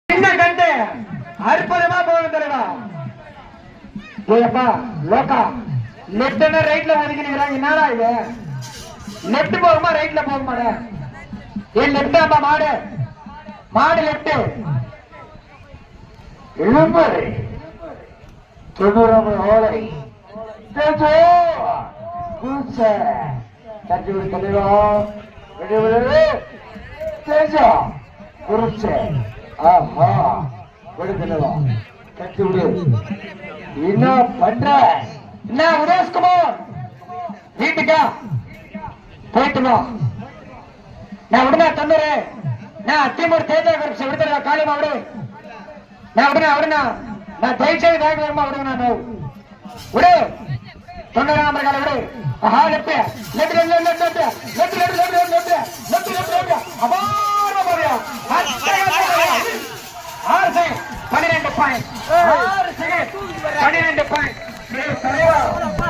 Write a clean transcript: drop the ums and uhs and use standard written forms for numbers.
சின்ன கண்டு அற்புதமா போகும் தலைவா. ஏப்பா லோக்கா லெப்ட் ரைட்ல ஒதுக்கிக்கிறாங்க. என்னடா இது? லெப்ட் போகுமா ரைட்ல போகுமாடா? ஏன் லெப்ட் ஆப்பா மாடு மாடு லெப்ட் இளம்பரை தொண்ணூறு ஓலை தட்டி விடு தலைவா. தேஜா குறிச்ச ஆஹா விடுதலவா கட்டி விடு. என்ன பண்ற? என்ன உதேஷ்குமார் வீட்டுக்கா போயிட்டு வா. நான் உடனே தந்துரு. நான் திமுர் தேஜா குறிச்ச விடுதல காலியமா விடு. நான் உடனே உடனே நான் ஜெயிச்சது வேக வேகமா விடுங்க. நான் விடு 90 நம்பர் கால விடு. ஆஹா left left left left left left left left left left left left அபார போறியா 6 செகண்ட் 12 பாயிண்ட் 6 செகண்ட் 12 பாயிண்ட்.